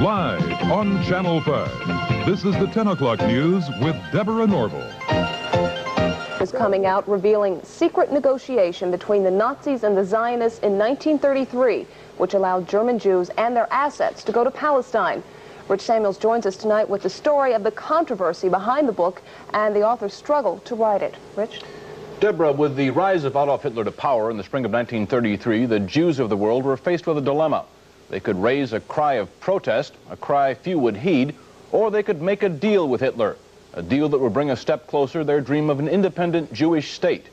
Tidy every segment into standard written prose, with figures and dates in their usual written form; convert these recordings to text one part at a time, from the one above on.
Live on Channel 5, this is the 10 o'clock news with Deborah Norville. Is coming out revealing secret negotiation between the Nazis and the Zionists in 1933, which allowed German Jews and their assets to go to Palestine. Rich Samuels joins us tonight with the story of the controversy behind the book and the author's struggle to write it. Rich? Deborah, with the rise of Adolf Hitler to power in the spring of 1933, the Jews of the world were faced with a dilemma. They could raise a cry of protest, a cry few would heed, or they could make a deal with Hitler, a deal that would bring a step closer their dream of an independent Jewish state.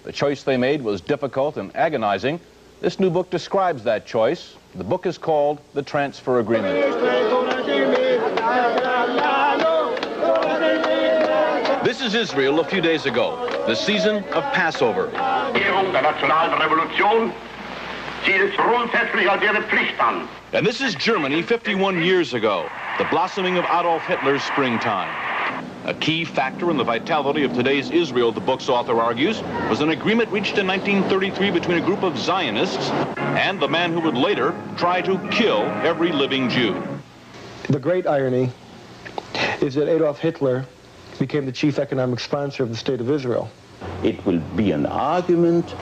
The choice they made was difficult and agonizing. This new book describes that choice. The book is called The Transfer Agreement. This is Israel a few days ago, the season of Passover. And this is Germany 51 years ago, the blossoming of Adolf Hitler's springtime. A key factor in the vitality of today's Israel, the book's author argues, was an agreement reached in 1933 between a group of Zionists and the man who would later try to kill every living Jew. The great irony is that Adolf Hitler became the chief economic sponsor of the State of Israel. It will be an argument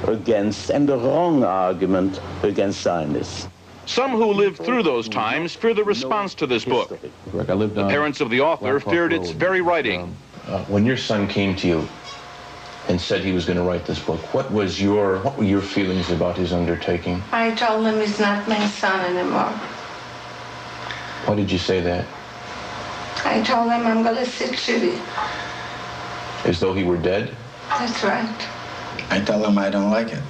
against, and a wrong argument against Zionists. Some who lived through those times fear the response to this book. The parents of the author feared its very writing. When your son came to you and said he was going to write this book, what were your feelings about his undertaking? I told him he's not my son anymore. Why did you say that? I told him I'm going to sit shitty. As though he were dead? That's right. I told him I don't like it.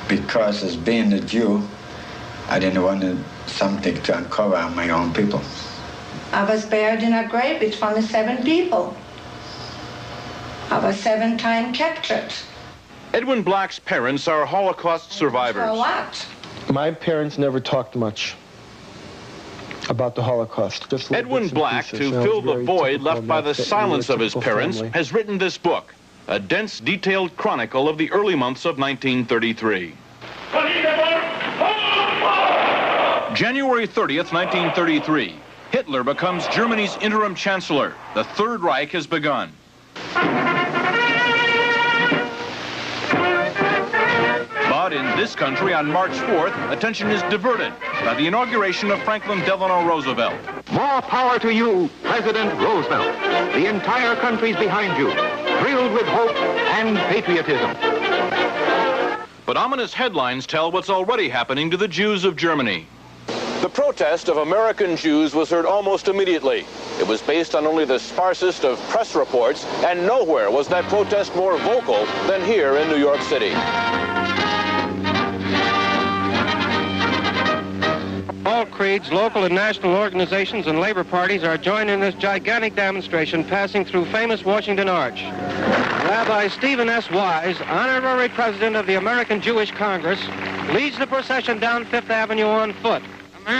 Because as being a Jew, I didn't want something to uncover on my own people. I was buried in a grave with 27 people. I was 7 times captured. Edwin Black's parents are Holocaust survivors. For what? My parents never talked much about the Holocaust. Edwin Black, to fill the void left by the silence of his parents, has written this book, a dense, detailed chronicle of the early months of 1933. January 30th, 1933. Hitler becomes Germany's interim chancellor. The Third Reich has begun. But in this country, on March 4th, attention is diverted by the inauguration of Franklin Delano Roosevelt. More power to you, President Roosevelt. The entire country's behind you, thrilled with hope and patriotism. But ominous headlines tell what's already happening to the Jews of Germany. The protest of American Jews was heard almost immediately. It was based on only the sparsest of press reports, and nowhere was that protest more vocal than here in New York City. All creeds, local and national organizations, and labor parties are joining in this gigantic demonstration passing through famous Washington Arch. Rabbi Stephen S. Wise, honorary president of the American Jewish Congress, leads the procession down Fifth Avenue on foot.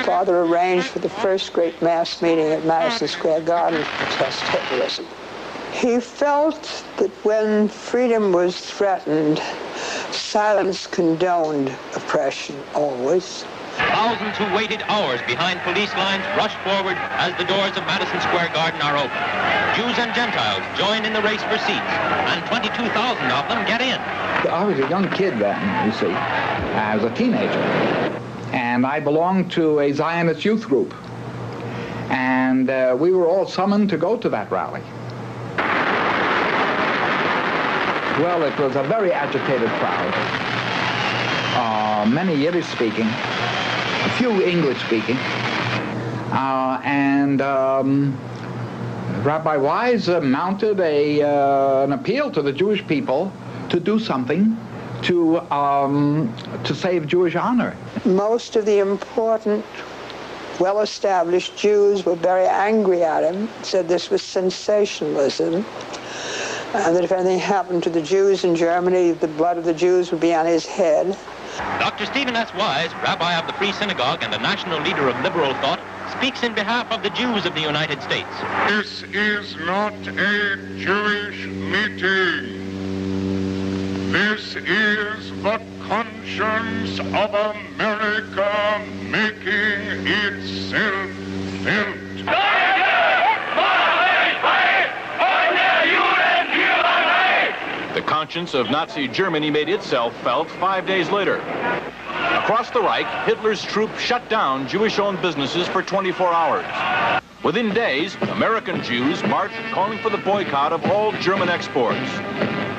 Father arranged for the first great mass meeting at Madison Square Garden to protest Hitlerism. He felt that when freedom was threatened, silence condoned oppression always. Thousands who waited hours behind police lines rush forward as the doors of Madison Square Garden are open. Jews and Gentiles join in the race for seats, and 22,000 of them get in. I was a young kid then, you see. I was a teenager. And I belonged to a Zionist youth group. And we were all summoned to go to that rally. Well, it was a very agitated crowd. Many Yiddish speaking, a few English speaking. Rabbi Wise mounted an appeal to the Jewish people to do something to save Jewish honor. Most of the important, well-established Jews were very angry at him, said this was sensationalism, and that if anything happened to the Jews in Germany, the blood of the Jews would be on his head. Dr. Stephen S. Wise, rabbi of the Free Synagogue and a national leader of liberal thought, speaks in behalf of the Jews of the United States. This is not a Jewish meeting. This is the conscience of America making itself felt. The conscience of Nazi Germany made itself felt 5 days later. Across the Reich, Hitler's troops shut down Jewish-owned businesses for 24 hours. Within days, American Jews marched calling for the boycott of all German exports.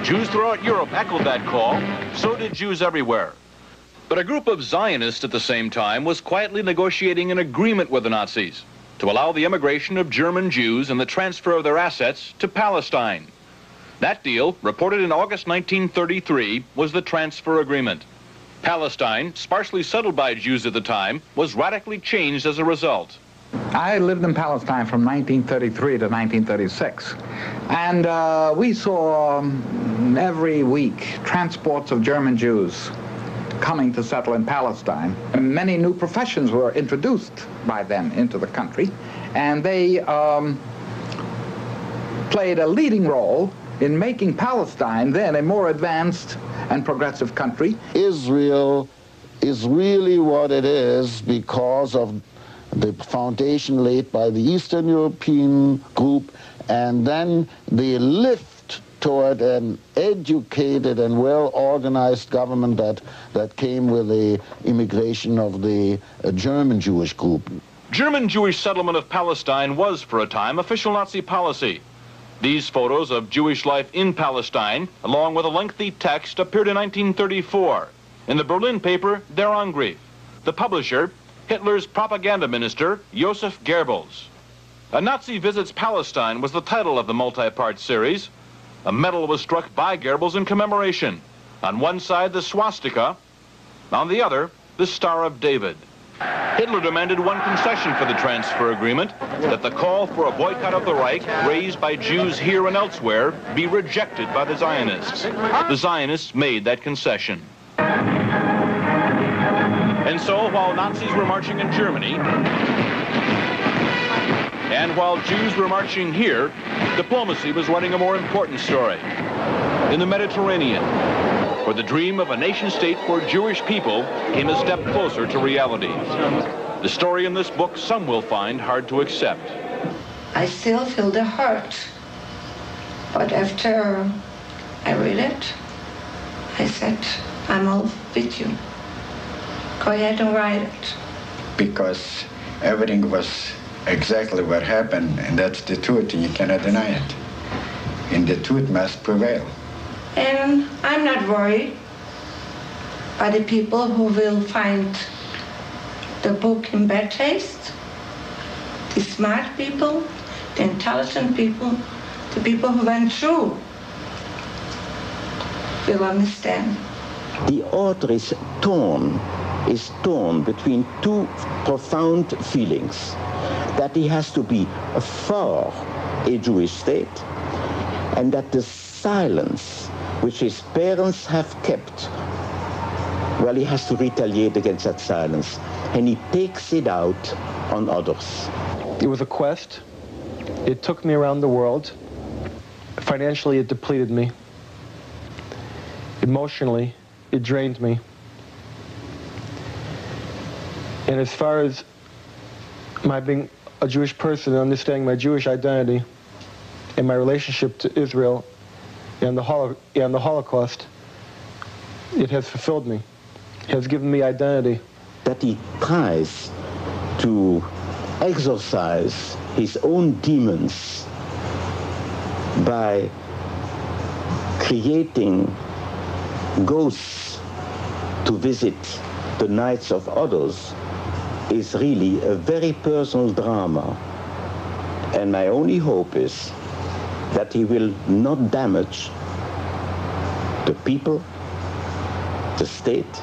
Jews throughout Europe echoed that call, so did Jews everywhere. But a group of Zionists at the same time was quietly negotiating an agreement with the Nazis to allow the immigration of German Jews and the transfer of their assets to Palestine. That deal, reported in August 1933, was the transfer agreement. Palestine, sparsely settled by Jews at the time, was radically changed as a result. I lived in Palestine from 1933 to 1936, and we saw every week transports of German Jews coming to settle in Palestine. And many new professions were introduced by them into the country, and they played a leading role in making Palestine then a more advanced and progressive country. Israel is really what it is because of the foundation laid by the Eastern European group, and then the lift toward an educated and well-organized government that came with the immigration of the German Jewish group. German Jewish settlement of Palestine was, for a time, official Nazi policy. These photos of Jewish life in Palestine, along with a lengthy text, appeared in 1934 in the Berlin paper Der Angriff. The publisher, Hitler's propaganda minister, Joseph Goebbels. A Nazi Visits Palestine was the title of the multi-part series. A medal was struck by Goebbels in commemoration. On one side, the swastika. On the other, the Star of David. Hitler demanded one concession for the transfer agreement, that the call for a boycott of the Reich, raised by Jews here and elsewhere, be rejected by the Zionists. The Zionists made that concession. And so, while Nazis were marching in Germany, and while Jews were marching here, diplomacy was running a more important story. In the Mediterranean, where the dream of a nation-state for Jewish people came a step closer to reality. The story in this book some will find hard to accept. I still feel the hurt, but after I read it, I said, I'm all with you. Go ahead and write it. Because everything was exactly what happened, and that's the truth, and you cannot deny it. And the truth must prevail. And I'm not worried by the people who will find the book in bad taste. The smart people, the intelligent people, the people who went through will understand. The author is torn between two profound feelings. That he has to be for a Jewish state, and that the silence which his parents have kept, well, he has to retaliate against that silence, and he takes it out on others. It was a quest. It took me around the world. Financially, it depleted me. Emotionally, it drained me. And as far as my being a Jewish person and understanding my Jewish identity and my relationship to Israel and the Holocaust, it has fulfilled me. It has given me identity. That he tries to exorcise his own demons by creating ghosts to visit the nights of others is really a very personal drama. And my only hope is that he will not damage the people, the state,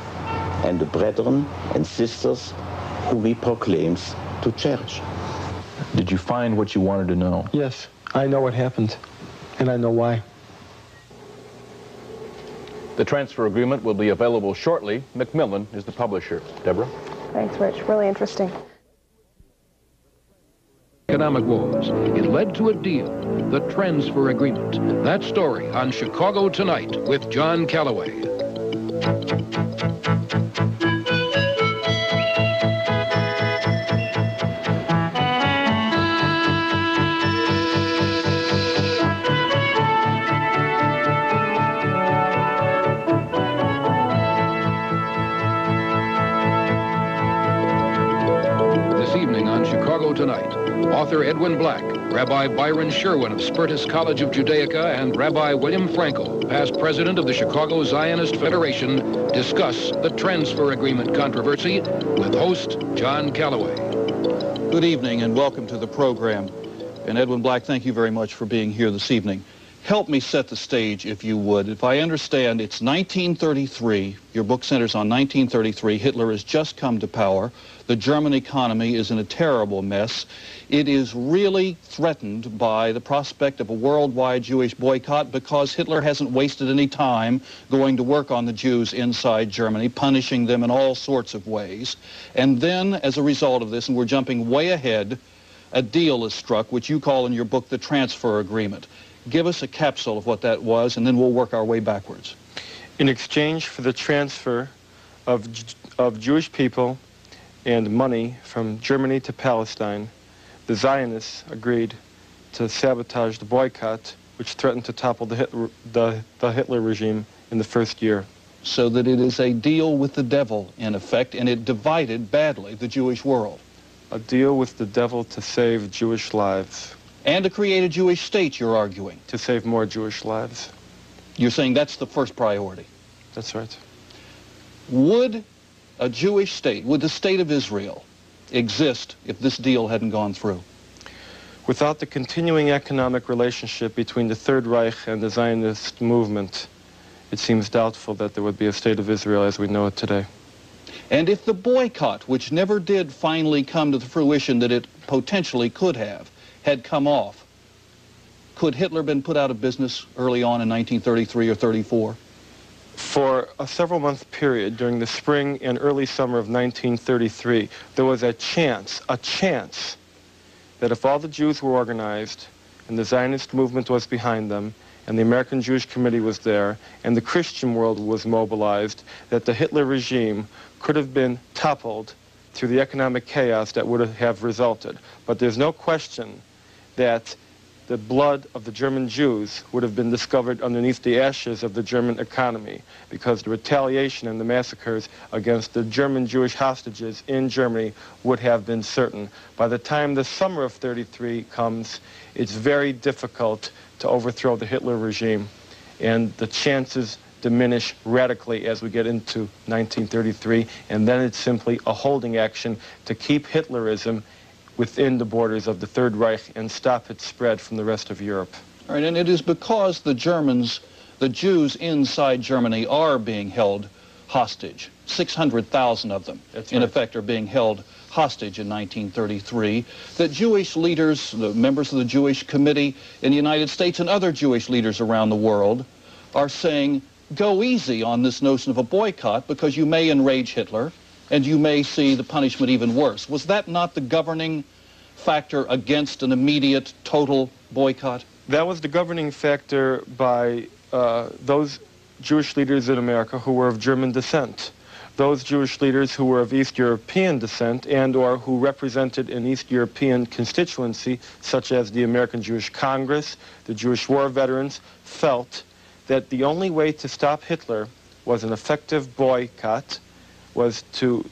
and the brethren and sisters whom he proclaims to cherish. Did you find what you wanted to know? Yes, I know what happened, and I know why. The transfer agreement will be available shortly. Macmillan is the publisher. Deborah? Thanks, Rich. Really interesting. Economic wars. It led to a deal, the transfer agreement. That story on Chicago Tonight with John Calloway. tonight. Author Edwin Black, Rabbi Byron Sherwin of Spertus College of Judaica, and Rabbi William Frankel, past president of the Chicago Zionist Federation, discuss the transfer agreement controversy with host John Calloway. Good evening and welcome to the program. And Edwin Black, thank you very much for being here this evening. Help me set the stage, if you would. If I understand, it's 1933. Your book centers on 1933. Hitler has just come to power. The German economy is in a terrible mess. It is really threatened by the prospect of a worldwide Jewish boycott because Hitler hasn't wasted any time going to work on the Jews inside Germany, punishing them in all sorts of ways. And then, as a result of this, and we're jumping way ahead, a deal is struck, which you call in your book the transfer agreement. Give us a capsule of what that was, and then we'll work our way backwards. In exchange for the transfer of Jewish people and money from Germany to Palestine, the Zionists agreed to sabotage the boycott, which threatened to topple the Hitler regime in the first year. So that it is a deal with the devil, in effect, and it divided badly the Jewish world. A deal with the devil to save Jewish lives. And to create a Jewish state, you're arguing. To save more Jewish lives. You're saying that's the first priority. That's right. Would a Jewish state, would the state of Israel exist if this deal hadn't gone through? Without the continuing economic relationship between the Third Reich and the Zionist movement, it seems doubtful that there would be a state of Israel as we know it today. And if the boycott, which never did finally come to the fruition that it potentially could have, had come off, could Hitler have been put out of business early on in 1933 or 34? For a several-month period during the spring and early summer of 1933, there was a chance that if all the Jews were organized and the Zionist movement was behind them and the American Jewish Committee was there and the Christian world was mobilized, that the Hitler regime could have been toppled through the economic chaos that would have resulted. But there's no question that the blood of the German Jews would have been discovered underneath the ashes of the German economy, because the retaliation and the massacres against the German Jewish hostages in Germany would have been certain. By the time the summer of 33 comes, it's very difficult to overthrow the Hitler regime, and the chances diminish radically as we get into 1933, and then it's simply a holding action to keep Hitlerism within the borders of the Third Reich and stop its spread from the rest of Europe. All right, and it is because the Jews inside Germany are being held hostage. 600,000 of them, in effect, are being held hostage in 1933, that Jewish leaders, the members of the Jewish Committee in the United States and other Jewish leaders around the world are saying, go easy on this notion of a boycott because you may enrage Hitler and you may see the punishment even worse. Was that not the governing factor against an immediate, total boycott? That was the governing factor by those Jewish leaders in America who were of German descent. Those Jewish leaders who were of East European descent and or who represented an East European constituency, such as the American Jewish Congress, the Jewish War Veterans, felt that the only way to stop Hitler was an effective boycott, was to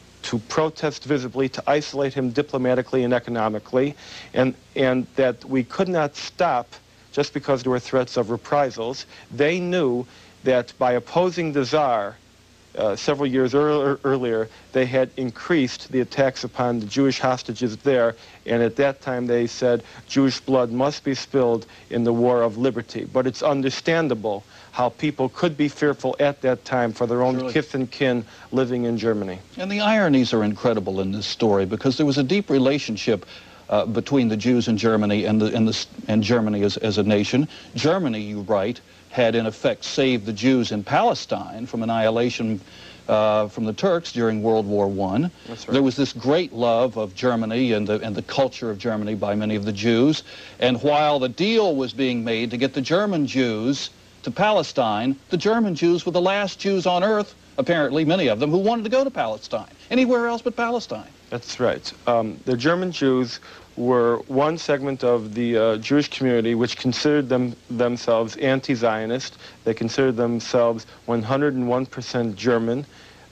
protest visibly, to isolate him diplomatically and economically, and that we could not stop just because there were threats of reprisals. They knew that by opposing the Tsar several years earlier, they had increased the attacks upon the Jewish hostages there, and at that time they said Jewish blood must be spilled in the war of liberty. But it's understandable how people could be fearful at that time for their own kith and kin living in Germany. And the ironies are incredible in this story, because there was a deep relationship between the Jews in Germany and Germany as a nation. Germany, you write, had in effect saved the Jews in Palestine from annihilation from the Turks during World War I. That's right. There was this great love of Germany and the culture of Germany by many of the Jews. And while the deal was being made to get the German Jews to Palestine, the German Jews were the last Jews on earth, apparently many of them, who wanted to go to Palestine, anywhere else but Palestine. That's right. The German Jews were one segment of the Jewish community which considered themselves anti-Zionist. They considered themselves 101% German.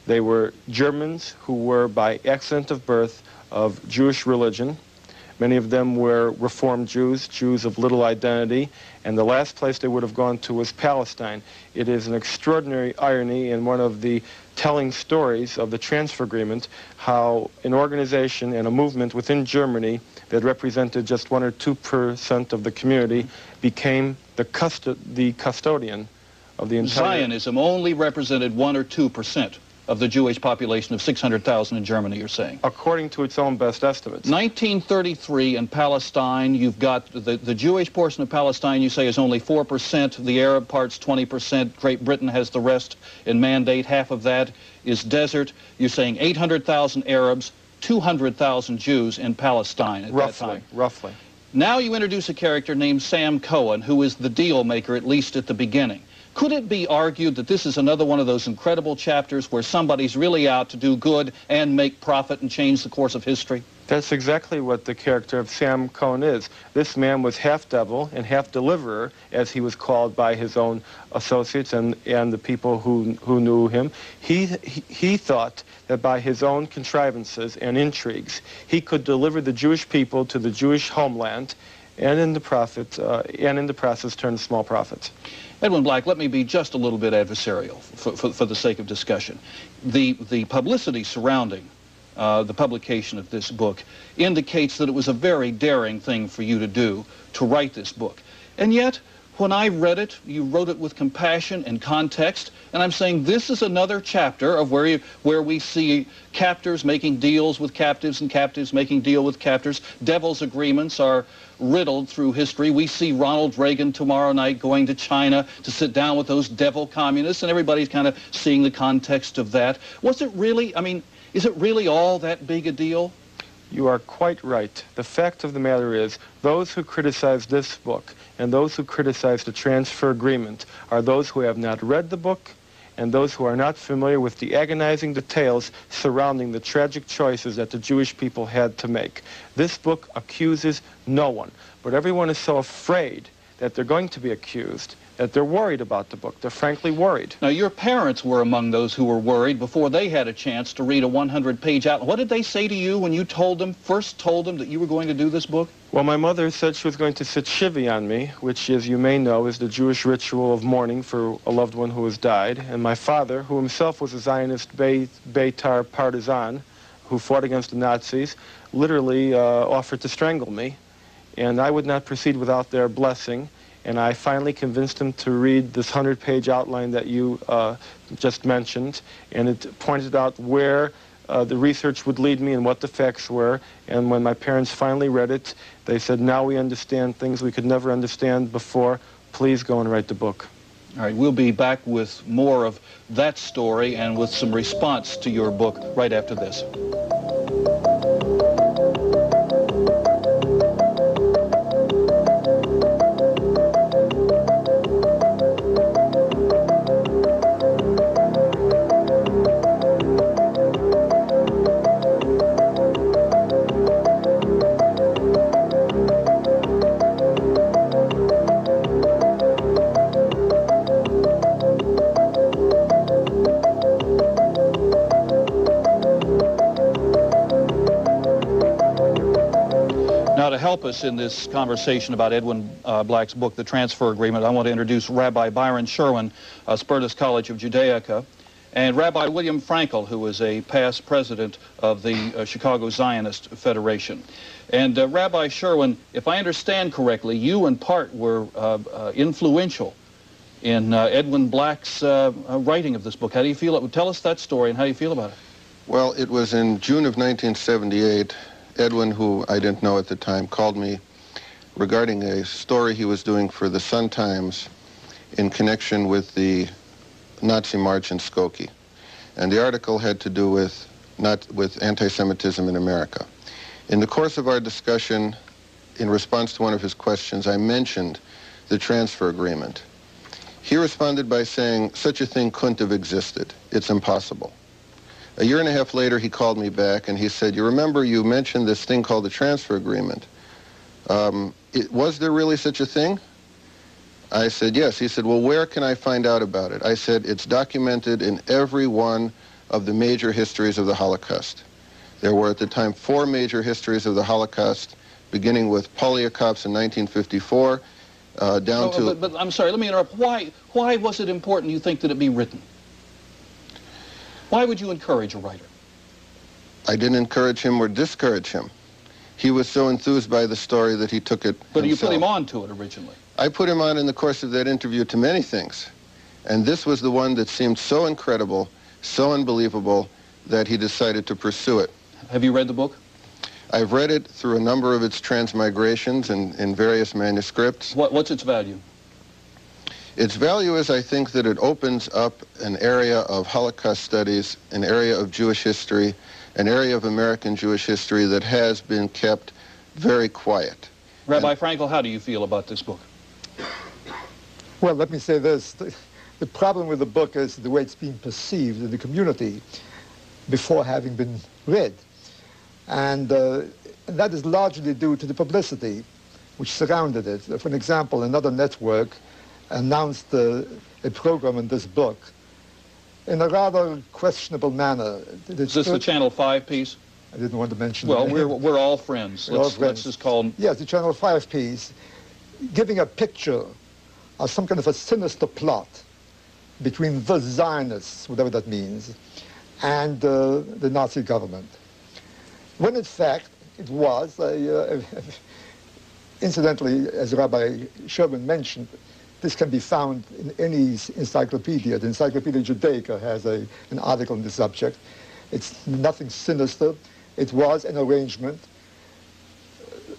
They were Germans who were by accident of birth of Jewish religion. Many of them were Reformed Jews, Jews of little identity, and the last place they would have gone to was Palestine. It is an extraordinary irony in one of the telling stories of the transfer agreement how an organization and a movement within Germany that represented just 1 or 2% of the community became the custodian of the entire... Zionism only represented 1 or 2% of the Jewish population of 600,000 in Germany, you're saying? According to its own best estimates. 1933 in Palestine, you've got the Jewish portion of Palestine, you say, is only 4%. The Arab part's 20%. Great Britain has the rest in mandate. Half of that is desert. You're saying 800,000 Arabs, 200,000 Jews in Palestine at that time. Roughly. Now you introduce a character named Sam Cohen, who is the deal maker, at least at the beginning. Could it be argued that this is another one of those incredible chapters where somebody's really out to do good and make profit and change the course of history? That's exactly what the character of Sam Cohen is. This man was half devil and half deliverer, as he was called by his own associates and the people who knew him. He thought that by his own contrivances and intrigues, he could deliver the Jewish people to the Jewish homeland, and in the process turn small profits. Edwin Black, let me be just a little bit adversarial for the sake of discussion. The publicity surrounding the publication of this book indicates that it was a very daring thing for you to do, to write this book. And yet, when I read it, you wrote it with compassion and context, and I'm saying this is another chapter of where we see captors making deals with captives and captives making deal with captors. Devil's agreements are riddled through history. We see Ronald Reagan tomorrow night going to China to sit down with those devil communists, and everybody's kind of seeing the context of that. Was it really, I mean, is it really all that big a deal? You are quite right. The fact of the matter is, those who criticize this book and those who criticize the transfer agreement are those who have not read the book and those who are not familiar with the agonizing details surrounding the tragic choices that the Jewish people had to make. This book accuses no one, but everyone is so afraid that they're going to be accused that they're worried about the book. They're frankly worried. Now, your parents were among those who were worried before they had a chance to read a 100-page outline. What did they say to you when you first told them that you were going to do this book? Well, my mother said she was going to sit shivy on me, which, as you may know, is the Jewish ritual of mourning for a loved one who has died. And my father, who himself was a Zionist Beitar partisan who fought against the Nazis, literally offered to strangle me. And I would not proceed without their blessing. And I finally convinced him to read this 100-page outline that you just mentioned, and it pointed out where the research would lead me and what the facts were. And when my parents finally read it, they said, now we understand things we could never understand before. Please go and write the book. All right, we'll be back with more of that story and with some response to your book right after this. Help us in this conversation about Edwin Black's book, The Transfer Agreement, I want to introduce Rabbi Byron Sherwin, Spertus College of Judaica, and Rabbi William Frankel, who is a past president of the Chicago Zionist Federation. And Rabbi Sherwin, if I understand correctly, you in part were influential in Edwin Black's writing of this book. How do you feel? Tell us that story and how you feel about it. Well, it was in June of 1978. Edwin, who I didn't know at the time, called me regarding a story he was doing for the Sun-Times in connection with the Nazi march in Skokie. And the article had to do with anti-Semitism in America. In the course of our discussion, in response to one of his questions, I mentioned the transfer agreement. He responded by saying, such a thing couldn't have existed. It's impossible. A year and a half later, he called me back and he said, you remember you mentioned this thing called the transfer agreement. Was there really such a thing? I said, yes. He said, well, where can I find out about it? I said, it's documented in every one of the major histories of the Holocaust. There were at the time 4 major histories of the Holocaust, beginning with Poliakov's in 1954, down to... But I'm sorry, let me interrupt. Why was it important, you think, that it be written? Why would you encourage a writer? I didn't encourage him or discourage him. He was so enthused by the story that he took it But himself. you put him on to it originally. I put him on in the course of that interview to many things. And this was the one that seemed so incredible, so unbelievable, that he decided to pursue it. Have you read the book? I've read it through a number of its transmigrations in various manuscripts. What's its value? Its value is, I think, that it opens up an area of Holocaust studies, an area of Jewish history, an area of American Jewish history that has been kept very quiet. Rabbi Frankel, how do you feel about this book? Well, let me say this. The problem with the book is the way it's being perceived in the community before having been read. And that is largely due to the publicity which surrounded it. For an example, another network announced a program in this book in a rather questionable manner. Is this the Channel 5 piece? I didn't want to mention Well, the name. we're all friends. Let's just call them... Yes, the Channel 5 piece, giving a picture of some kind of a sinister plot between the Zionists, whatever that means, and the Nazi government. When in fact it was, incidentally, as Rabbi Sherwin mentioned, this can be found in any encyclopedia. The Encyclopedia Judaica has an article on the subject. It's nothing sinister. It was an arrangement.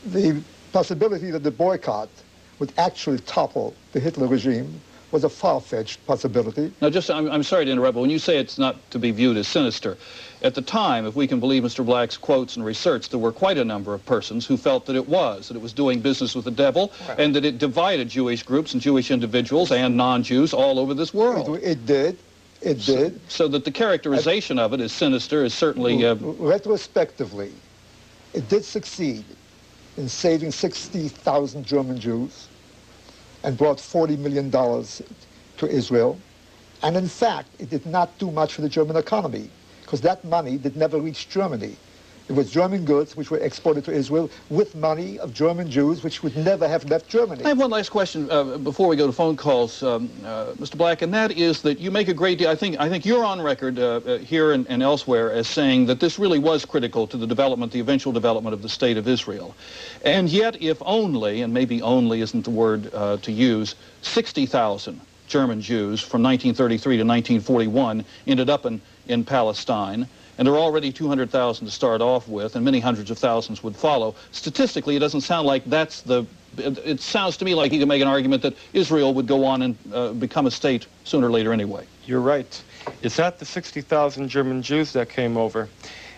The possibility that the boycott would actually topple the Hitler regime was a far-fetched possibility. Now, I'm sorry to interrupt, but when you say it's not to be viewed as sinister, at the time, if we can believe Mr. Black's quotes and research, there were quite a number of persons who felt that it was doing business with the devil, right, and that it divided Jewish groups and Jewish individuals and non-Jews all over this world. It did. It did. So that the characterization of it as sinister is certainly... Retrospectively, it did succeed in saving 60,000 German Jews and brought $40 million to Israel. And in fact, it did not do much for the German economy, because that money did never reach Germany. It was German goods which were exported to Israel with money of German Jews which would never have left Germany. I have one last question before we go to phone calls, Mr. Black, and that is that you make a great deal, I think you're on record here and elsewhere as saying that this really was critical to the development, the eventual development of the State of Israel. And yet, if only, and maybe only isn't the word to use, 60,000 German Jews from 1933 to 1941 ended up in Palestine, and there are already 200,000 to start off with, and many hundreds of thousands would follow. Statistically, it doesn't sound like that's the... It sounds to me like you can make an argument that Israel would go on and become a state sooner or later anyway. You're right. It's not the 60,000 German Jews that came over.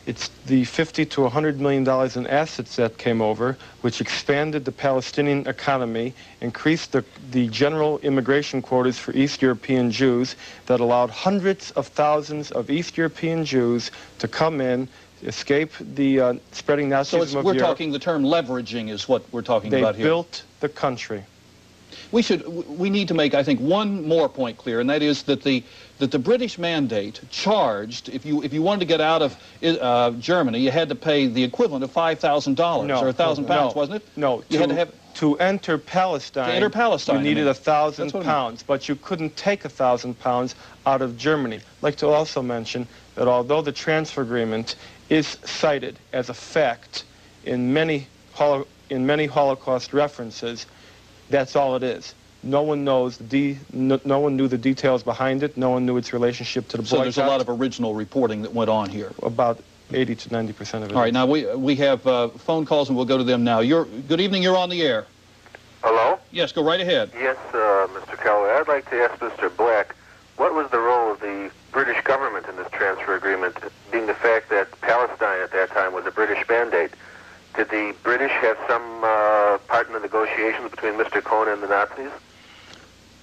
It's the $50 to $100 million in assets that came over, which expanded the Palestinian economy, increased the general immigration quotas for East European Jews, that allowed hundreds of thousands of East European Jews to come in, escape the spreading Nazism of Europe. So we're talking, the term leveraging is what we're talking about here. They built the country. We need to make, I think, one more point clear, and that is that the British mandate charged, if you wanted to get out of Germany, you had to pay the equivalent of $5,000 or £1,000, wasn't it? No, you had to have to enter Palestine. To enter Palestine, you needed £1,000, but you couldn't take £1,000 out of Germany. I'd like to also mention that although the transfer agreement is cited as a fact in many Holocaust references, that's all it is. No one knows no one knew the details behind it. No one knew its relationship to the boycott. So there's a lot of original reporting that went on here. About 80 to 90% of it. All right, now we have phone calls, and we'll go to them now. Good evening. You're on the air. Hello? Yes, go right ahead. Yes, Mr. Calloway. I'd like to ask Mr. Black, what was the role of the British government in this transfer agreement, being the fact that Palestine at that time was a British mandate? Did the British have some part in the negotiations between Mr. Cohn and the Nazis?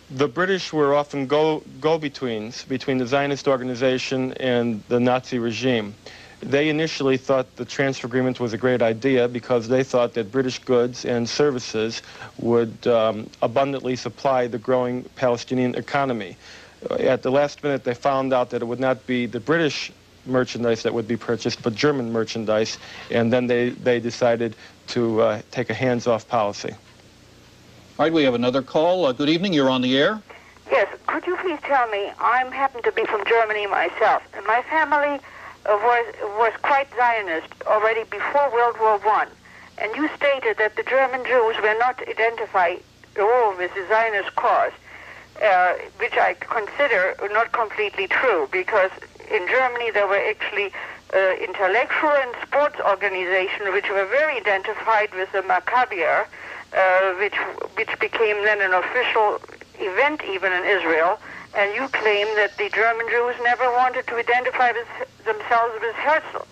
The British were often go-betweens between the Zionist organization and the Nazi regime. They initially thought the transfer agreement was a great idea because they thought that British goods and services would abundantly supply the growing Palestinian economy. At the last minute, they found out that it would not be the British merchandise that would be purchased, but German merchandise, and then they decided to take a hands-off policy. All right, we have another call. Good evening, you're on the air. Yes, could you please tell me, I happen to be from Germany myself, and my family was quite Zionist already before World War I, and you stated that the German Jews were not identified at all with the Zionist cause, which I consider not completely true, because in Germany there were actually intellectual and sports organizations which were very identified with the Maccabier, which became then an official event even in Israel, and you claim that the German Jews never wanted to identify themselves with Herzl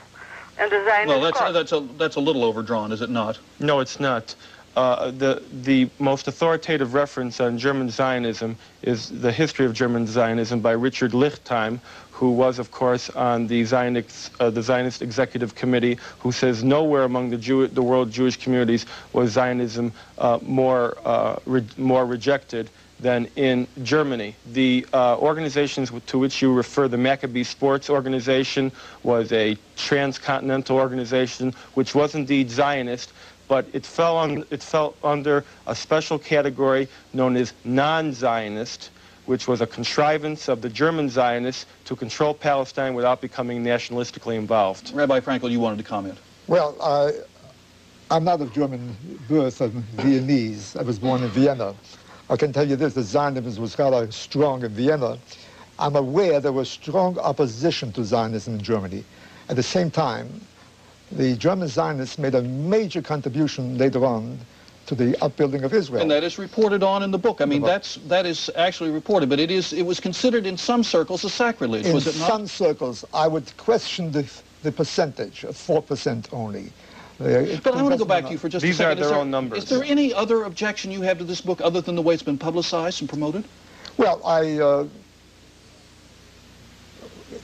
and the Zionist cause. Well, that's a little overdrawn, is it not? No, it's not. The most authoritative reference on German Zionism is the History of German Zionism by Richard Lichtheim, who was, of course, on the Zionist Executive Committee, who says nowhere among the world Jewish communities was Zionism more rejected than in Germany. The organizations to which you refer, the Maccabee Sports Organization, was a transcontinental organization which was indeed Zionist, but it fell under a special category known as non-Zionist, which was a contrivance of the German Zionists to control Palestine without becoming nationalistically involved. Rabbi Frankel, you wanted to comment. Well, I'm not of German birth, I'm Viennese. I was born in Vienna. I can tell you this, the Zionism was rather strong in Vienna. I'm aware there was strong opposition to Zionism in Germany. At the same time, the German Zionists made a major contribution later on to the upbuilding of Israel. And that is reported on in the book. I mean, that is actually reported, but it was considered in some circles a sacrilege, was it not? In some circles, I would question the percentage, 4% only. But I want to go back to you for just a second. These are their own numbers. Is there any other objection you have to this book other than the way it's been publicized and promoted? Well,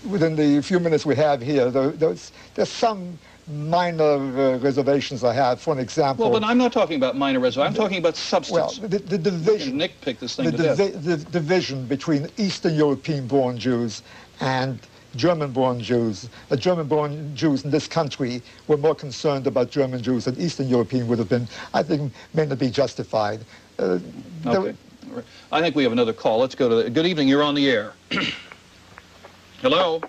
within the few minutes we have here, there's some minor reservations I have. For an example... Well, but I'm not talking about minor reservations. I'm talking about substance. Well, the division... Nick picked this thing to death. The division between Eastern European-born Jews and German-born Jews. The German-born Jews in this country were more concerned about German Jews than Eastern European would have been. I think may not be justified. Okay. I think we have another call. Let's go to... Good evening. You're on the air. Hello?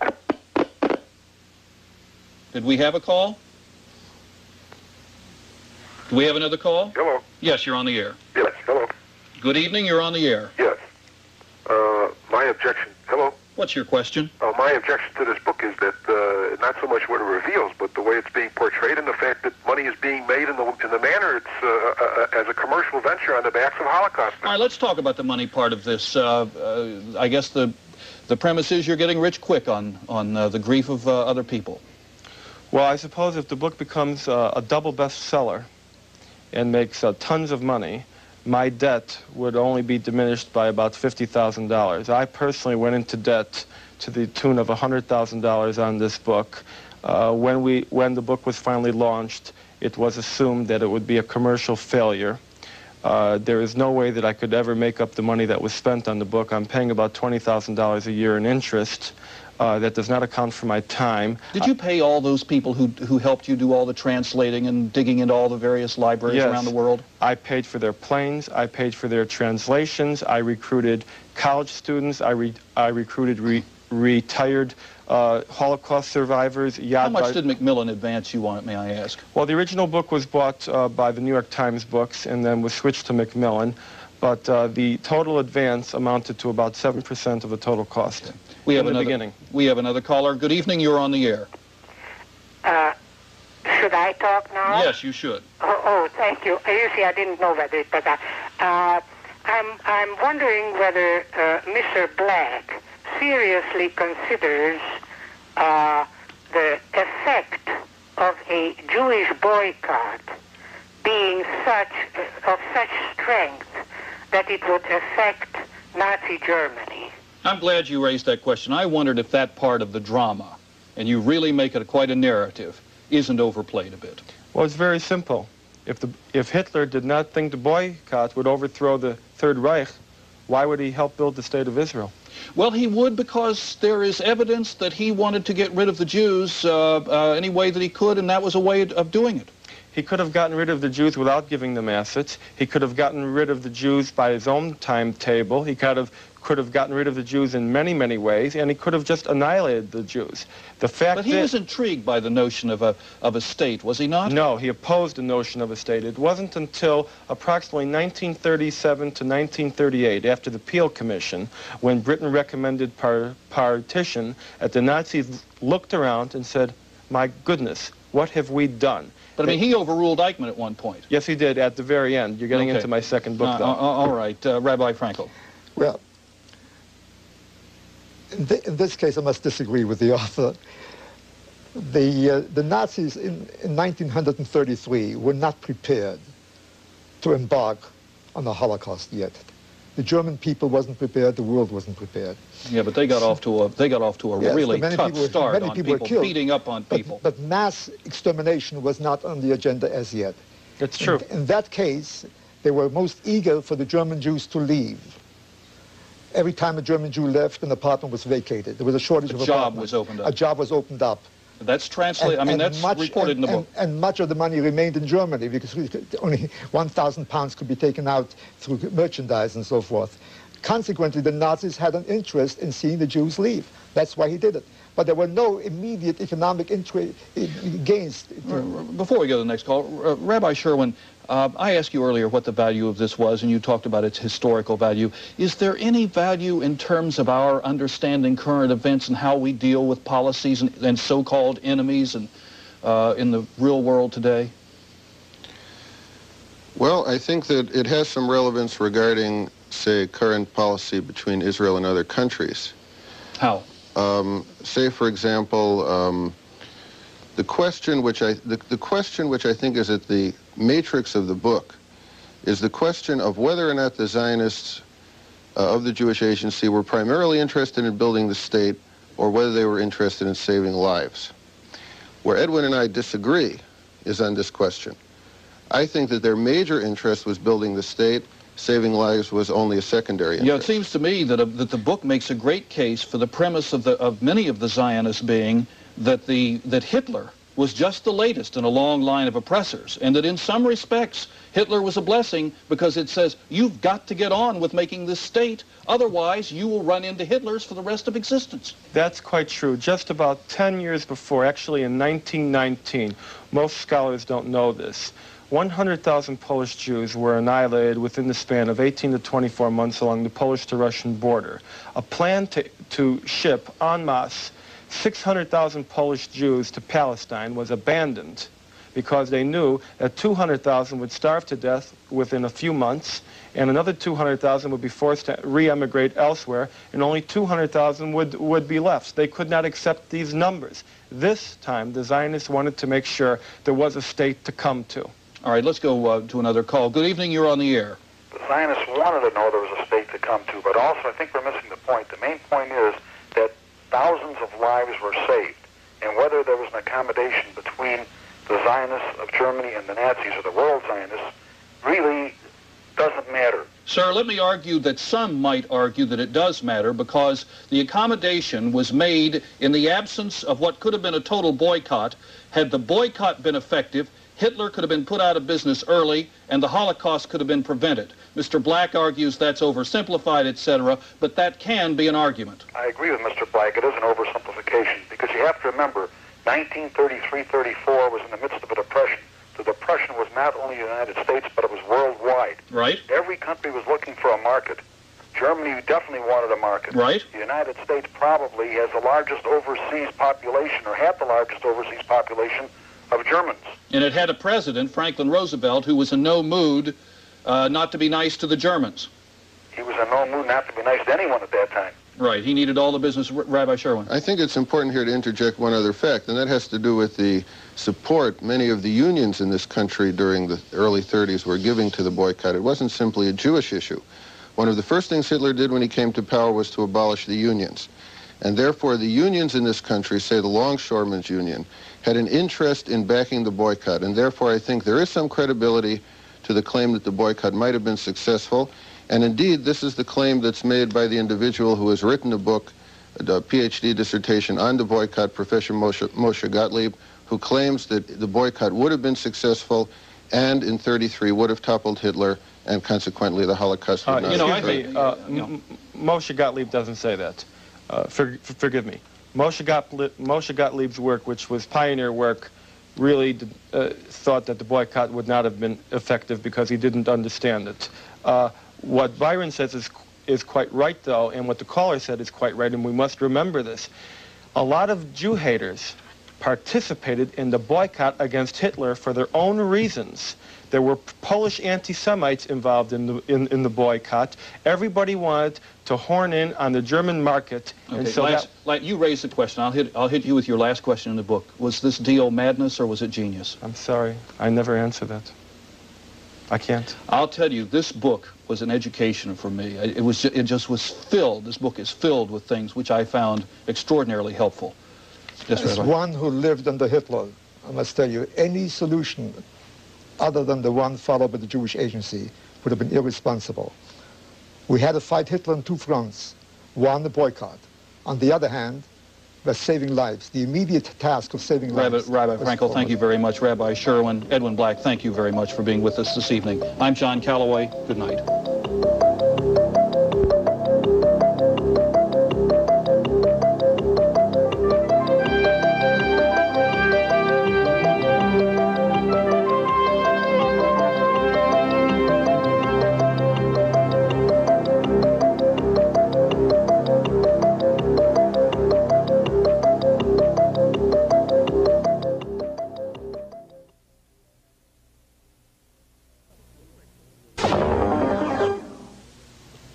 Did we have a call? Do we have another call? Hello. Yes, you're on the air. Yes, hello. Good evening. You're on the air. Yes. My objection... Hello? What's your question? My objection to this book is that not so much what it reveals, but the way it's being portrayed and the fact that money is being made in the manner it's as a commercial venture on the backs of Holocaust. All right, let's talk about the money part of this. I guess the premise is you're getting rich quick on the grief of other people. Well, I suppose if the book becomes a double bestseller and makes tons of money, my debt would only be diminished by about $50,000. I personally went into debt to the tune of $100,000 on this book. When the book was finally launched, it was assumed that it would be a commercial failure. There is no way that I could ever make up the money that was spent on the book. I'm paying about $20,000 a year in interest. That does not account for my time. Did you pay all those people who helped you do all the translating and digging into all the various libraries around the world? I paid for their planes. I paid for their translations. I recruited college students. I recruited retired Holocaust survivors. How much did Macmillan advance you on it, may I ask? Well, the original book was bought by the New York Times Books and then was switched to Macmillan. But the total advance amounted to about 7% of the total cost. Okay. We have another caller. Good evening. You're on the air. Should I talk now? Yes, you should. Oh, thank you. You see, I didn't know that, but I'm wondering whether Mr. Black seriously considers the effect of a Jewish boycott being of such strength that it would affect Nazi Germany. I'm glad you raised that question. I wondered if that part of the drama, and you really make it quite a narrative, isn't overplayed a bit. Well, it's very simple. If Hitler did not think the boycott would overthrow the Third Reich, why would he help build the State of Israel? Well, he would, because there is evidence that he wanted to get rid of the Jews any way that he could, and that was a way of doing it. He could have gotten rid of the Jews without giving them assets. He could have gotten rid of the Jews by his own timetable. He could have gotten rid of the Jews in many, many ways, and he could have just annihilated the Jews. But he was intrigued by the notion of a state, was he not? No, he opposed the notion of a state. It wasn't until approximately 1937 to 1938, after the Peel Commission, when Britain recommended partition, that the Nazis looked around and said, my goodness, what have we done? But, I mean, he overruled Eichmann at one point. Yes, he did, at the very end. You're getting into my second book, though. All right. Rabbi Frankel. Well, in this case, I must disagree with the author. The Nazis in 1933 were not prepared to embark on the Holocaust yet. The German people wasn't prepared. The world wasn't prepared. Yeah, but they got off to a yes, really tough start many on people were killed, beating up on people. But mass extermination was not on the agenda as yet. That's true. In that case, they were most eager for the German Jews to leave. Every time a German Jew left, an apartment was vacated. There was a shortage of apartments. A job was opened up. A job was opened up. That's translated. I mean, that's reported in the book. And much of the money remained in Germany because only 1,000 pounds could be taken out through merchandise and so forth. Consequently, the Nazis had an interest in seeing the Jews leave. That's why he did it. But there were no immediate economic gains. Before we go to the next call, Rabbi Sherwin, I asked you earlier what the value of this was, and you talked about its historical value. Is there any value in terms of our understanding current events and how we deal with policies and so-called enemies and in the real world today? Well, I think that it has some relevance regarding, say, current policy between Israel and other countries. How? Say, for example, the question which I think is at the matrix of the book is the question of whether or not the Zionists of the Jewish Agency were primarily interested in building the state or whether they were interested in saving lives. Where Edwin and I disagree is on this question. I think that their major interest was building the state. Saving lives was only a secondary interest. Yeah, it seems to me that the book makes a great case for the premise of many of the Zionists being that Hitler was just the latest in a long line of oppressors, and that in some respects Hitler was a blessing because it says you've got to get on with making this state, otherwise you will run into Hitlers for the rest of existence. That's quite true. Just about 10 years before, actually in 1919, most scholars don't know this, 100,000 Polish Jews were annihilated within the span of 18 to 24 months along the Polish to Russian border. A plan to ship en masse 600,000 Polish Jews to Palestine was abandoned because they knew that 200,000 would starve to death within a few months, and another 200,000 would be forced to re-emigrate elsewhere, and only 200,000 would be left. They could not accept these numbers. This time, the Zionists wanted to make sure there was a state to come to. All right, let's go to another call. Good evening, you're on the air. The Zionists wanted to know there was a state to come to, but also I think we're missing the point. The main point is that thousands of lives were saved, and whether there was an accommodation between the Zionists of Germany and the Nazis, or the world Zionists, really doesn't matter. Sir, let me argue that some might argue that it does matter because the accommodation was made in the absence of what could have been a total boycott. Had the boycott been effective, Hitler could have been put out of business early, and the Holocaust could have been prevented. Mr. Black argues that's oversimplified, etc., but that can be an argument. I agree with Mr. Black. It is an oversimplification, because you have to remember, 1933-34 was in the midst of a depression. The depression was not only in the United States, but it was worldwide. Right. Every country was looking for a market. Germany definitely wanted a market. Right. The United States probably has the largest overseas population, or had the largest overseas population of Germans. And it had a president, Franklin Roosevelt, who was in no mood not to be nice to the Germans. He was in no mood not to be nice to anyone at that time. Right. He needed all the business. Rabbi Sherwin. I think it's important here to interject one other fact, and that has to do with the support many of the unions in this country during the early 30s were giving to the boycott. It wasn't simply a Jewish issue. One of the first things Hitler did when he came to power was to abolish the unions. And therefore, the unions in this country, say the Longshoremen's Union, had an interest in backing the boycott. And therefore, I think there is some credibility to the claim that the boycott might have been successful. And indeed, this is the claim that's made by the individual who has written a book, a PhD dissertation on the boycott, Professor Moshe Gottlieb, who claims that the boycott would have been successful and in 33 would have toppled Hitler, and consequently the Holocaust would not have occurred. Moshe Gottlieb doesn't say that. Forgive me. Moshe Gottlieb's work, which was pioneer work, really thought that the boycott would not have been effective because he didn't understand it. What Byron says is quite right, though, and what the caller said is quite right, and we must remember this. A lot of Jew haters participated in the boycott against Hitler for their own reasons. There were Polish anti-Semites involved in the boycott. Everybody wanted to horn in on the German market. Okay, and so like you raised the question. I'll hit you with your last question in the book. Was this deal madness or was it genius? I'm sorry, I never answer that. I can't. I'll tell you, this book was an education for me. It just was filled. This book is filled with things which I found extraordinarily helpful. Yes, As one who lived under Hitler, I must tell you, any solution other than the one followed by the Jewish Agency would have been irresponsible. We had to fight Hitler on two fronts. One, the boycott. On the other hand, we're saving lives. The immediate task of saving lives. Rabbi Frankel, thank you very much. Rabbi Sherwin, Edwin Black, thank you very much for being with us this evening. I'm John Calloway. Good night.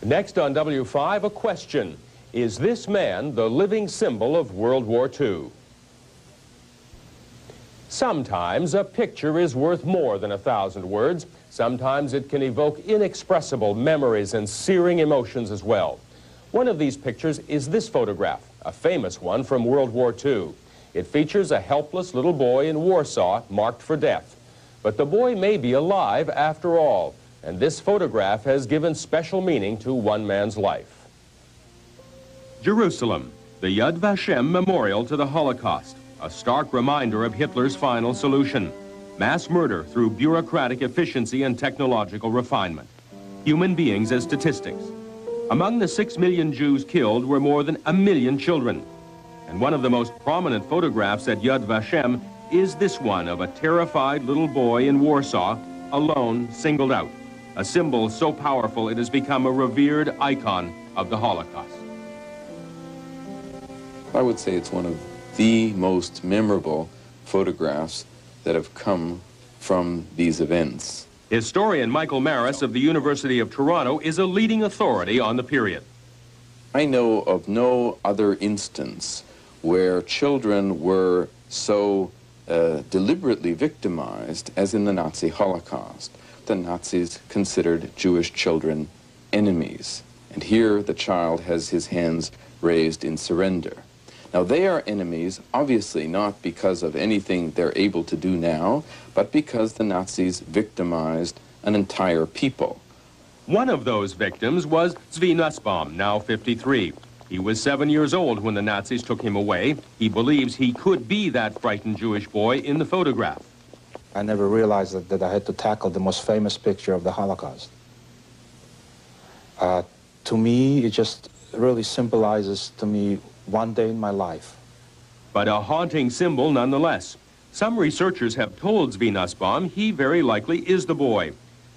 Next on W5, a question. Is this man the living symbol of World War II? Sometimes a picture is worth more than 1,000 words. Sometimes it can evoke inexpressible memories and searing emotions as well. One of these pictures is this photograph, a famous one from World War II. It features a helpless little boy in Warsaw marked for death. But the boy may be alive after all. And this photograph has given special meaning to one man's life. Jerusalem, the Yad Vashem Memorial to the Holocaust, a stark reminder of Hitler's final solution: mass murder through bureaucratic efficiency and technological refinement. Human beings as statistics. Among the 6 million Jews killed were more than 1 million children. And one of the most prominent photographs at Yad Vashem is this one of a terrified little boy in Warsaw, alone, singled out. A symbol so powerful it has become a revered icon of the Holocaust. I would say it's one of the most memorable photographs that have come from these events. Historian Michael Maris of the University of Toronto is a leading authority on the period. I know of no other instance where children were so deliberately victimized as in the Nazi Holocaust. The Nazis considered Jewish children enemies. And here the child has his hands raised in surrender. Now they are enemies, obviously not because of anything they're able to do now, but because the Nazis victimized an entire people. One of those victims was Zvi Nussbaum, now 53. He was 7 years old when the Nazis took him away. He believes he could be that frightened Jewish boy in the photograph. I never realized that I had to tackle the most famous picture of the Holocaust. To me, it just really symbolizes to me one day in my life. But a haunting symbol nonetheless. Some researchers have told Zvi Nussbaum he very likely is the boy.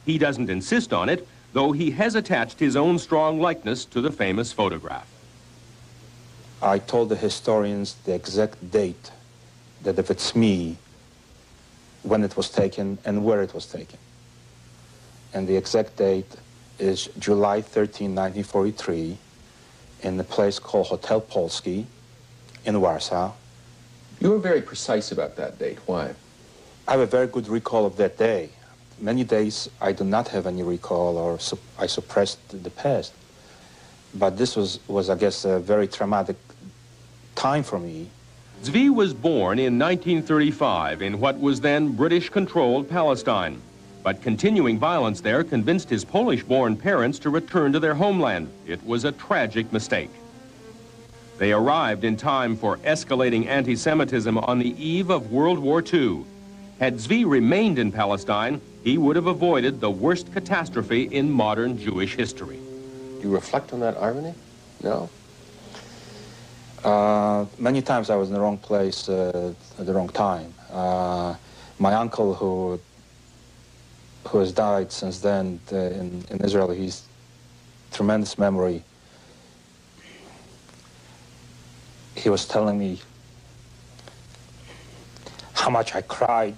He doesn't insist on it, though he has attached his own strong likeness to the famous photograph. I told the historians the exact date, that if it's me, when it was taken and where it was taken. And the exact date is July 13, 1943, in a place called Hotel Polski in Warsaw. You were very precise about that date. Why? I have a very good recall of that day. Many days I do not have any recall, or I suppressed the past. But this was, I guess, a very traumatic time for me. Zvi was born in 1935 in what was then British-controlled Palestine. But continuing violence there convinced his Polish-born parents to return to their homeland. It was a tragic mistake. They arrived in time for escalating anti-Semitism on the eve of World War II. Had Zvi remained in Palestine, he would have avoided the worst catastrophe in modern Jewish history. Do you reflect on that irony? No? Many times I was in the wrong place at the wrong time. My uncle, who has died since then in Israel, he's tremendous memory. He was telling me how much I cried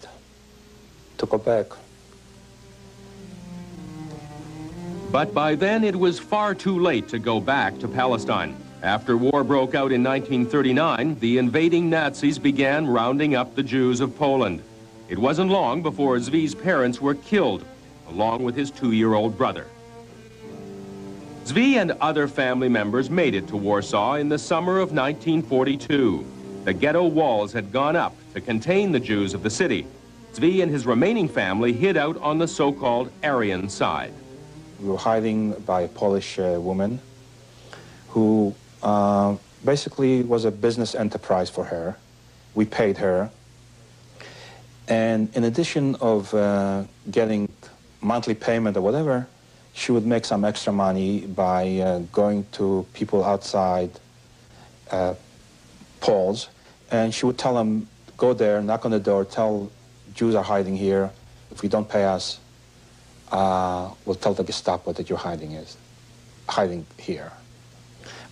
to go back. But by then it was far too late to go back to Palestine. After war broke out in 1939, the invading Nazis began rounding up the Jews of Poland. It wasn't long before Zvi's parents were killed, along with his 2-year-old brother. Zvi and other family members made it to Warsaw in the summer of 1942. The ghetto walls had gone up to contain the Jews of the city. Zvi and his remaining family hid out on the so-called Aryan side. We were hiding by a Polish woman who basically was a business enterprise for her. We paid her. And in addition of getting monthly payment or whatever, she would make some extra money by going to people outside Poles, and she would tell them, go there, knock on the door, tell Jews are hiding here. If you don't pay us, we'll tell the Gestapo that you're hiding here.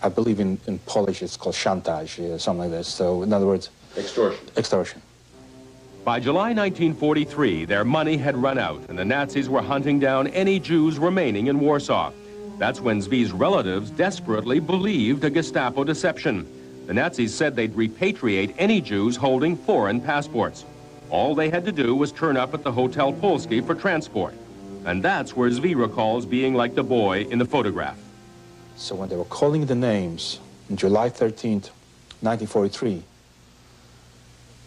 I believe in Polish it's called chantage, something like this. So in other words, extortion. Extortion. By July 1943, their money had run out, and the Nazis were hunting down any Jews remaining in Warsaw. That's when Zvi's relatives desperately believed a Gestapo deception. The Nazis said they'd repatriate any Jews holding foreign passports. All they had to do was turn up at the Hotel Polski for transport. And that's where Zvi recalls being like the boy in the photograph. So when they were calling the names on July 13th, 1943,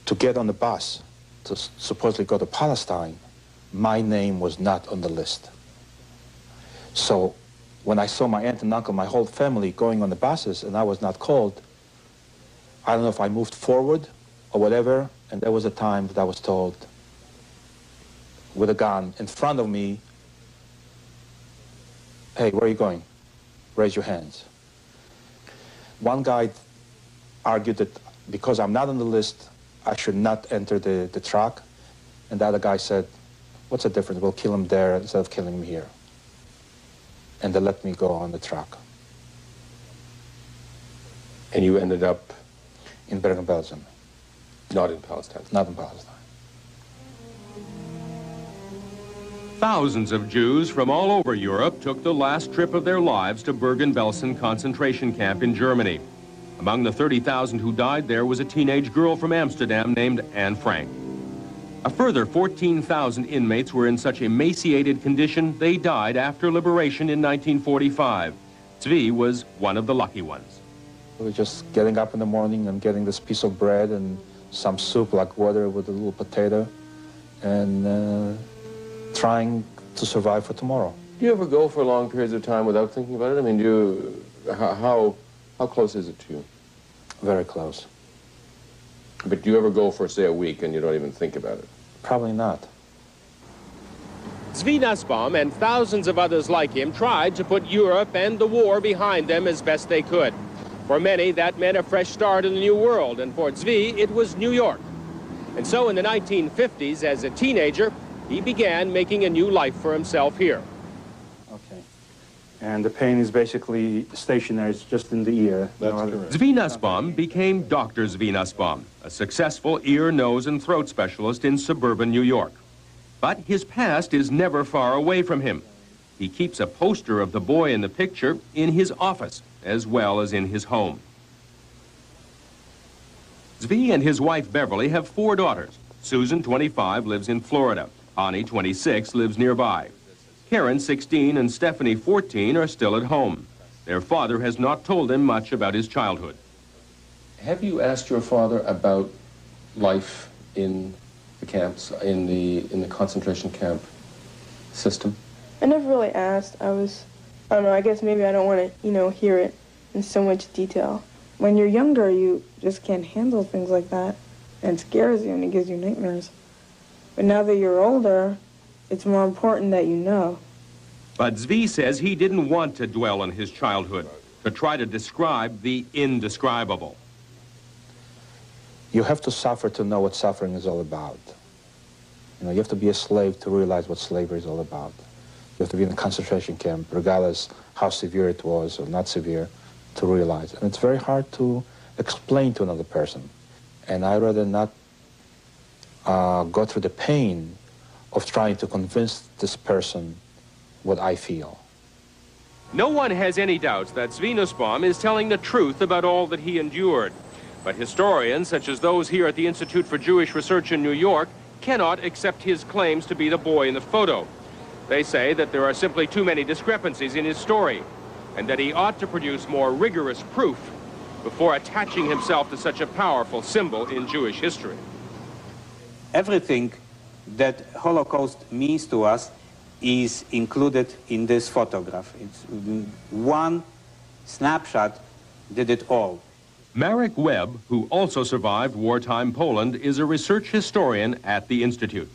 to get on the bus to supposedly go to Palestine, my name was not on the list. So when I saw my aunt and uncle, my whole family going on the buses, and I was not called, I don't know if I moved forward or whatever, and there was a time that I was told, with a gun in front of me, hey, where are you going? Raise your hands. One guy argued that because I'm not on the list, I should not enter the truck. And the other guy said, what's the difference? We'll kill him there instead of killing him here. And they let me go on the truck. And you ended up? In Bergen-Belsen. Not in Palestine? Not in Palestine. Thousands of Jews from all over Europe took the last trip of their lives to Bergen-Belsen concentration camp in Germany. Among the 30,000 who died there was a teenage girl from Amsterdam named Anne Frank. A further 14,000 inmates were in such emaciated condition they died after liberation in 1945. Zvi was one of the lucky ones. We were just getting up in the morning and getting this piece of bread and some soup like water with a little potato and trying to survive for tomorrow. Do you ever go for long periods of time without thinking about it? I mean, how close is it to you? Very close. But do you ever go for, say, a week and you don't even think about it? Probably not. Zvi Nussbaum and thousands of others like him tried to put Europe and the war behind them as best they could. For many, that meant a fresh start in the new world, and for Zvi, it was New York. And so in the 1950s, as a teenager, he began making a new life for himself here. Okay. And the pain is basically stationary, it's just in the ear. That's correct. Zvi Nussbaum became Dr. Zvi Nussbaum, a successful ear, nose, and throat specialist in suburban New York. But his past is never far away from him. He keeps a poster of the boy in the picture in his office, as well as in his home. Zvi and his wife Beverly have 4 daughters. Susan, 25, lives in Florida. Ani, 26, lives nearby. Karen, 16, and Stephanie, 14, are still at home. Their father has not told them much about his childhood. Have you asked your father about life in the camps, in the concentration camp? system? I never really asked. I don't know, I guess maybe I don't want to, hear it in so much detail. When you're younger, you just can't handle things like that, and it scares you and it gives you nightmares. But now that you're older, it's more important that you know. But Zvi says he didn't want to dwell on his childhood, to try to describe the indescribable. You have to suffer to know what suffering is all about. You have to be a slave to realize what slavery is all about. You have to be in a concentration camp, regardless how severe it was or not severe, to realize. And it's very hard to explain to another person. And I'd rather not go through the pain of trying to convince this person what I feel. No one has any doubts that Zvi Nussbaum is telling the truth about all that he endured. But historians, such as those here at the Institute for Jewish Research in New York, cannot accept his claims to be the boy in the photo. They say that there are simply too many discrepancies in his story, and that he ought to produce more rigorous proof before attaching himself to such a powerful symbol in Jewish history. Everything that Holocaust means to us is included in this photograph. It's one snapshot did it all. Marek Webb, who also survived wartime Poland, is a research historian at the Institute.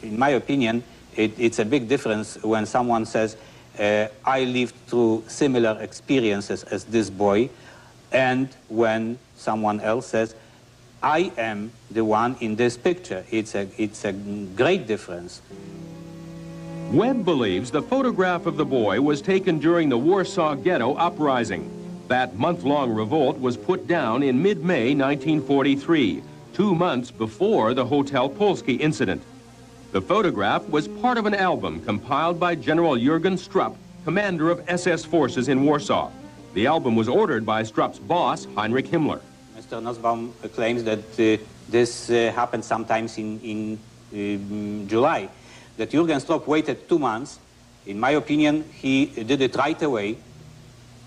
In my opinion, it's a big difference when someone says, I lived through similar experiences as this boy, and when someone else says, I am the one in this picture. It's a great difference. Webb believes the photograph of the boy was taken during the Warsaw Ghetto uprising. That month-long revolt was put down in mid-May 1943, 2 months before the Hotel Polski incident. The photograph was part of an album compiled by General Jürgen Strupp, commander of SS forces in Warsaw. The album was ordered by Strupp's boss, Heinrich Himmler. Mr. Nussbaum claims that this happened sometimes in July, that Jürgen Strupp waited 2 months. In my opinion, he did it right away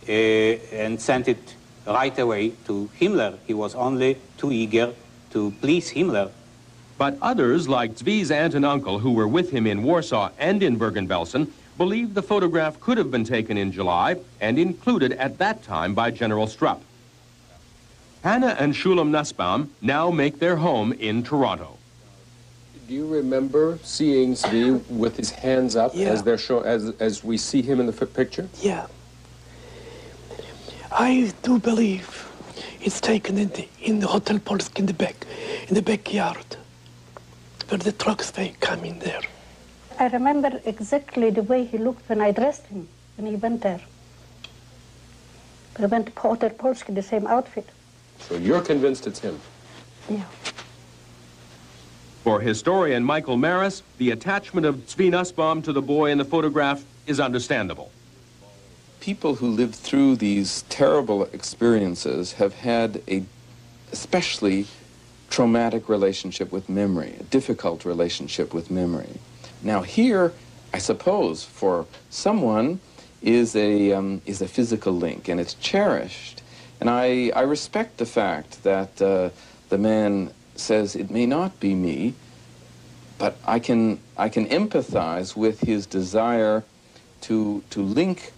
and sent it right away to Himmler. He was only too eager to please Himmler. But others, like Zvi's aunt and uncle, who were with him in Warsaw and in Bergen-Belsen, believed the photograph could have been taken in July and included at that time by General Strupp. Hannah and Shulam Nussbaum now make their home in Toronto. Do you remember seeing Zvi with his hands up as they're as we see him in the picture? Yeah. I do believe it's taken in the Hotel Polski in the backyard, where the trucks they come in there. I remember exactly the way he looked when I dressed him, when he went there. We went to Hotel Polski, the same outfit. So you're convinced it's him? Yeah. For historian Michael Maris, the attachment of Zvi Nussbaum to the boy in the photograph is understandable. People who lived through these terrible experiences have had a especially traumatic relationship with memory, a difficult relationship with memory. Now here, I suppose, for someone is a physical link, and it's cherished. And I respect the fact that the man says it may not be me, but I can empathize with his desire to link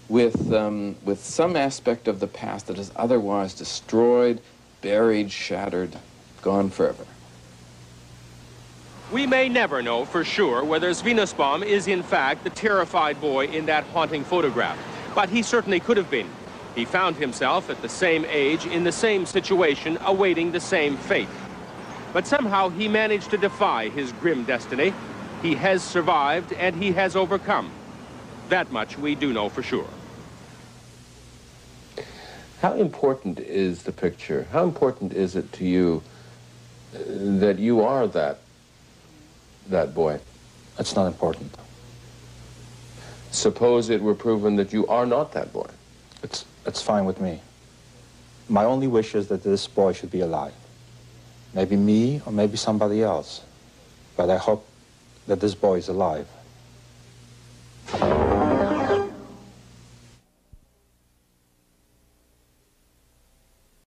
with some aspect of the past that is otherwise destroyed, buried, shattered, gone forever. We may never know for sure whether Zvi Nussbaum is in fact the terrified boy in that haunting photograph, but he certainly could have been. He found himself at the same age, in the same situation, awaiting the same fate. But somehow he managed to defy his grim destiny. He has survived and he has overcome. That much we do know for sure. How important is the picture? How important is it to you that you are that boy? It's not important. Suppose it were proven that you are not that boy. It's fine with me. My only wish is that this boy should be alive. Maybe me or maybe somebody else. But I hope that this boy is alive.